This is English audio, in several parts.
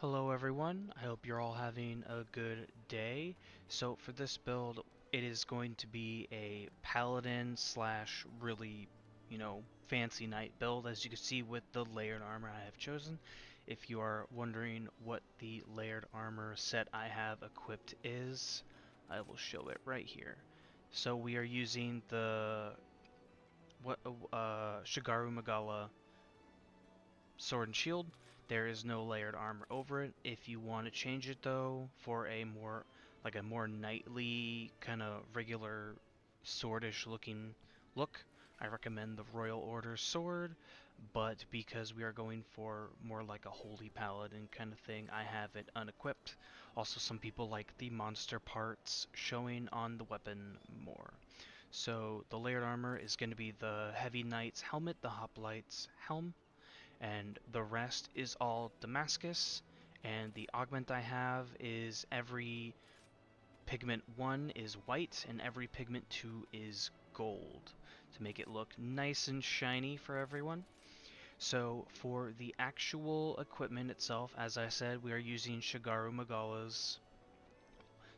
Hello everyone, I hope you're all having a good day. So for this build, it is going to be a paladin slash really, fancy knight build, as you can see with the layered armor I have chosen. If you are wondering what the layered armor set I have equipped is, I will show it right here. So we are using the Shigaru Magala sword and shield. There is no layered armor over it. If you want to change it though for a more knightly kind of regular swordish looking look, I recommend the Royal Order sword, but because we are going for more like a holy paladin kind of thing, I have it unequipped. Also, some people like the monster parts showing on the weapon more. So the layered armor is going to be the Heavy Knight's helmet, the Hoplite's helm, and the rest is all Damascus. And the augment I have is every pigment 1 is white and every pigment 2 is gold to make it look nice and shiny for everyone. So for the actual equipment itself, as I said, we are using Shigaru Magala's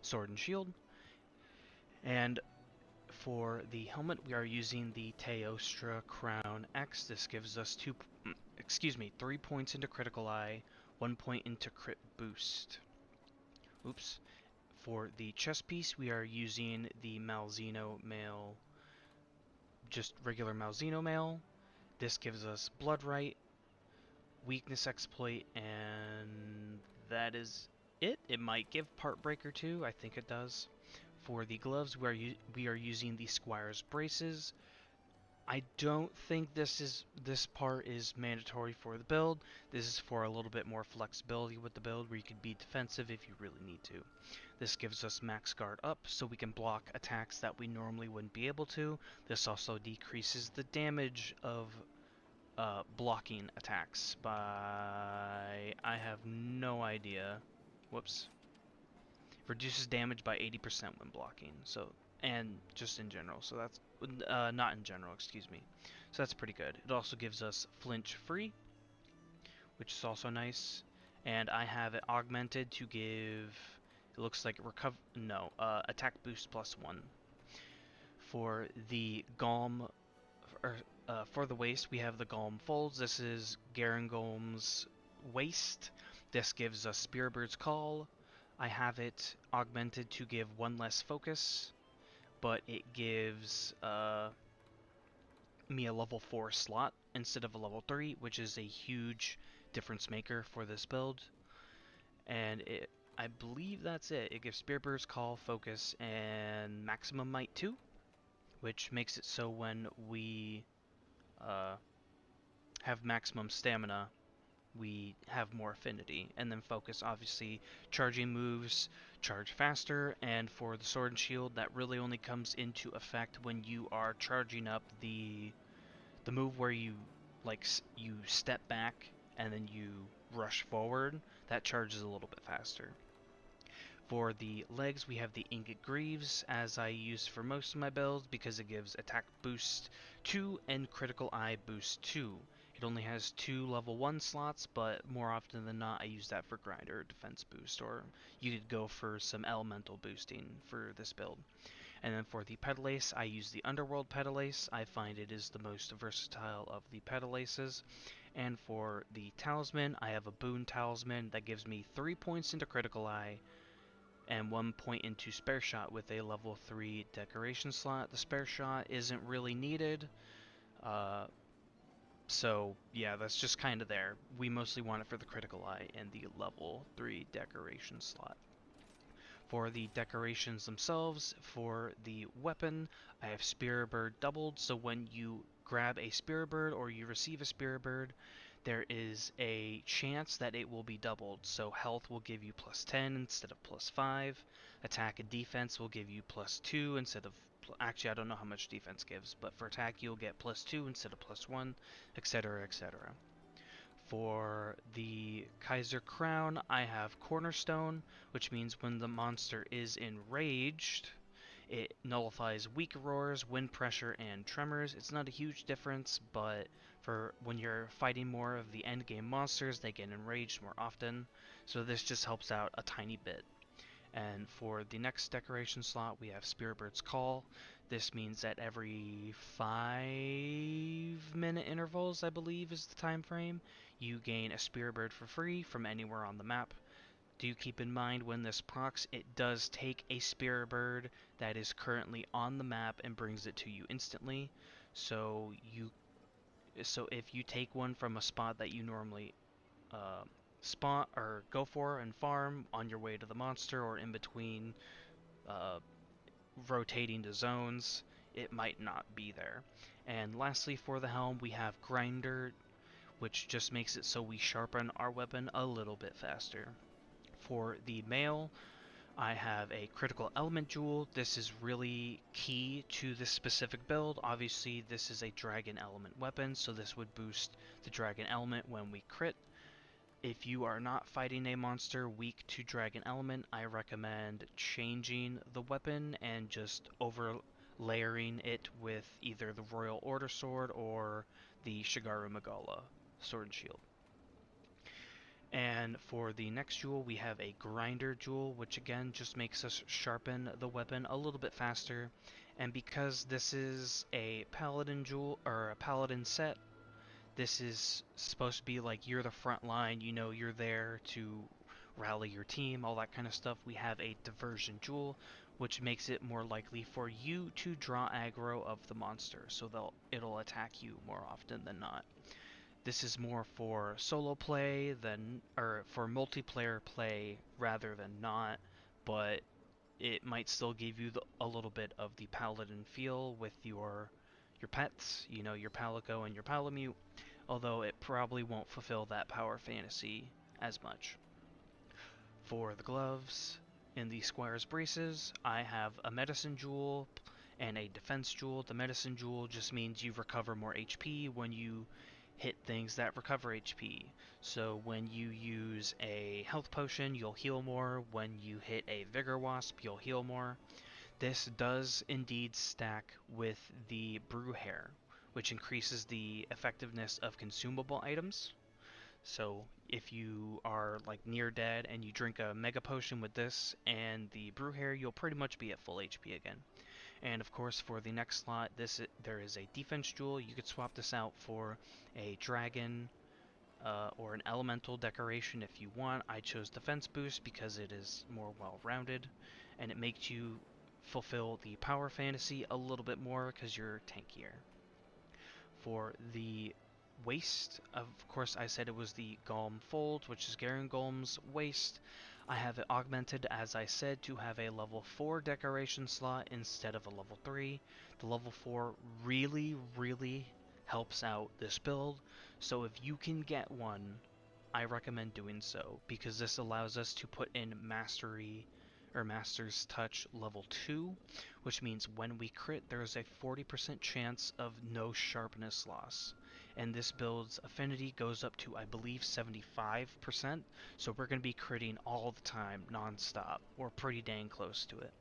sword and shield, and for the helmet, we are using the Teostra Crown X. This gives us 3 points into critical eye, 1 point into crit boost. Oops. For the chest piece, we are using the Malzeno mail, just regular Malzeno mail. This gives us blood right, weakness exploit, and that is it. It might give part breaker too. I think it does. For the gloves, we are using the Squire's braces. I don't think this part is mandatory for the build. This is for a little bit more flexibility with the build where you can be defensive if you really need to. This gives us max guard up so we can block attacks that we normally wouldn't be able to. This also decreases the damage of blocking attacks by, I have no idea. Whoops. Reduces damage by 80% when blocking. So, and just in general. So that's not in general, excuse me. So that's pretty good. It also gives us flinch free, which is also nice. And I have it augmented to give, it looks like attack boost +1. For the Galm, for the waist, we have the Galm folds. This is Garangolm's waist. This gives us Spearbird's Call. I have it augmented to give 1 less focus, but it gives me a level 4 slot instead of a level 3, which is a huge difference maker for this build. And I believe that's it. It gives Spearbird's Call, focus, and maximum might 2, which makes it so when we have maximum stamina, we have more affinity. And then focus, obviously, charging moves charge faster, and for the sword and shield, that really only comes into effect when you are charging up the move where you you step back and then you rush forward. That charges a little bit faster. For the legs, we have the Ingot Greaves, as I use for most of my builds, because it gives attack boost 2 and critical eye boost 2. It only has 2 level 1 slots, but more often than not I use that for grind or defense boost, or you could go for some elemental boosting for this build. And then for the Petalace, I use the Underworld Petalace. I find it is the most versatile of the Petalaces. And for the Talisman, I have a Boon Talisman that gives me 3 points into critical eye, and 1 point into spare shot with a level 3 decoration slot. The spare shot isn't really needed, so yeah, that's just kind of there. We mostly want it for the critical eye and the level 3 decoration slot. For the decorations themselves, for the weapon, I have Spear Bird doubled, so when you grab a Spear Bird or you receive a Spear Bird, there is a chance that it will be doubled. So health will give you +10 instead of +5. Attack and defense will give you +2 instead of... Actually, I don't know how much defense gives, but for attack you'll get +2 instead of +1, etc., etc. For the Kaiser Crown, I have Cornerstone, which means when the monster is enraged, it nullifies weak roars, wind pressure, and tremors. It's not a huge difference, but For when you're fighting more of the end game monsters, they get enraged more often, so this just helps out a tiny bit. And for the next decoration slot, we have Spiritbird's Call. This means that every 5-minute intervals, I believe is the time frame, you gain a Spiritbird for free from anywhere on the map. Do keep in mind when this procs, it does take a Spiritbird that is currently on the map and brings it to you instantly. So if you take one from a spot that you normally spot or go for and farm on your way to the monster or in between uh, rotating the zones, it might not be there. And lastly, for the helm, we have Grinder, which just makes it so we sharpen our weapon a little bit faster. For the mail, I have a critical element jewel. This is really key to this specific build. Obviously, this is a dragon element weapon, so this would boost the dragon element when we crit. If you are not fighting a monster weak to dragon element, I recommend changing the weapon and just layering it with either the Royal Order sword or the Shigaru Magala sword and shield. And for the next jewel, we have a grinder jewel, which again just makes us sharpen the weapon a little bit faster. And because this is a paladin jewel or a paladin set, this is supposed to be like you're the front line, you know, you're there to rally your team, all that kind of stuff. We have a diversion jewel, which makes it more likely for you to draw aggro of the monster, so it'll attack you more often than not. This is more for solo play than, or for multiplayer play rather than not, but it might still give you a little bit of the paladin feel with your pets, you know, your Palico and your Palamute, although it probably won't fulfill that power fantasy as much. For the gloves, in the Squire's Braces, I have a medicine jewel and a defense jewel. The medicine jewel just means you recover more HP when you hit things that recover HP. So when you use a health potion, you'll heal more. When you hit a Vigor Wasp, you'll heal more. This does indeed stack with the Brew Hair, which increases the effectiveness of consumable items. So if you are like near dead and you drink a Mega Potion with this and the Brew Hair, you'll pretty much be at full HP again. And of course, for the next slot, there is a defense jewel. You could swap this out for a dragon or an elemental decoration if you want. I chose defense boost because it is more well-rounded, and it makes you fulfill the power fantasy a little bit more because you're tankier. For the waist, of course, I said it was the Golem Fold, which is Garen Golem's waist. I have it augmented, as I said, to have a level 4 decoration slot instead of a level 3. The level 4 really, really helps out this build, so if you can get one, I recommend doing so, because this allows us to put in Mastery or Master's Touch level 2, which means when we crit, there's a 40% chance of no sharpness loss. And this build's affinity goes up to, I believe, 75%, so we're going to be critting all the time, non-stop, or pretty dang close to it.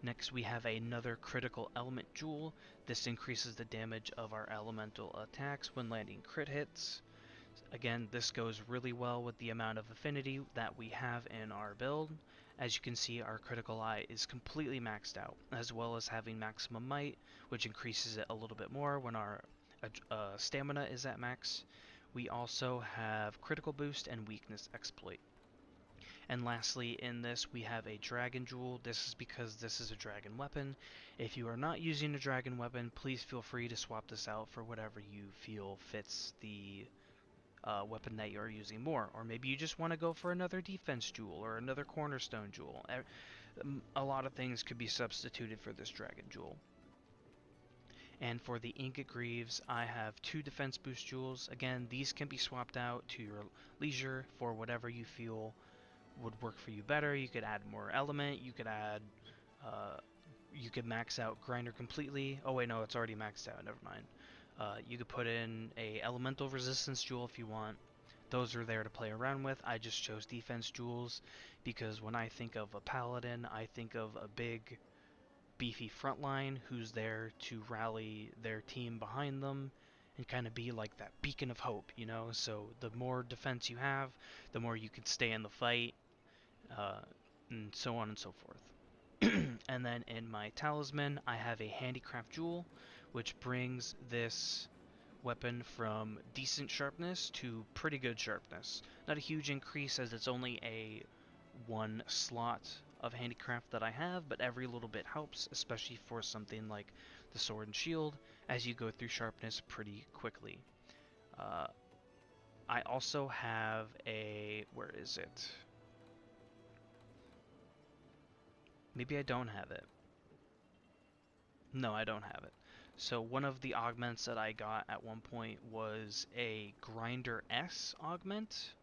Next, we have another critical element jewel. This increases the damage of our elemental attacks when landing crit hits. Again, this goes really well with the amount of affinity that we have in our build. As you can see, our critical eye is completely maxed out, as well as having maximum might, which increases it a little bit more when our stamina is at max. We also have critical boost and weakness exploit. And lastly, in this, we have a dragon jewel. This is because this is a dragon weapon. If you are not using a dragon weapon, please feel free to swap this out for whatever you feel fits the weapon that you're using more. Or maybe you just want to go for another defense jewel or another cornerstone jewel. A lot of things could be substituted for this dragon jewel. And for the Ingot Greaves, I have 2 defense boost jewels. Again, these can be swapped out to your leisure for whatever you feel would work for you better. You could add more element, you could add, you could max out Grinder completely. Oh wait, no, it's already maxed out, never mind. You could put in a elemental resistance jewel if you want. Those are there to play around with. I just chose defense jewels because when I think of a paladin, I think of a big, beefy frontline who's there to rally their team behind them and kind of be like that beacon of hope, you know? So the more defense you have, the more you can stay in the fight, uh, and so on and so forth. And then in my talisman, I have a handicraft jewel, which brings this weapon from decent sharpness to pretty good sharpness. Not a huge increase as it's only a one slot of handicraft that I have, but every little bit helps, especially for something like the sword and shield, as you go through sharpness pretty quickly. Uh, I also have a... where is it? Maybe I don't have it. No, I don't have it. So one of the augments that I got at one point was a Grinder S augment,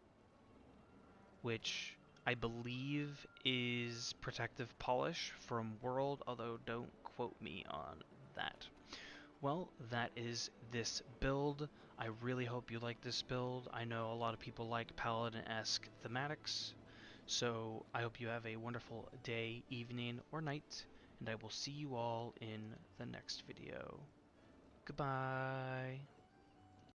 which I believe is protective polish from World, although don't quote me on that. Well, that is this build. I really hope you like this build. I know a lot of people like Paladin-esque thematics, so I hope you have a wonderful day, evening, or night, and I will see you all in the next video. Goodbye!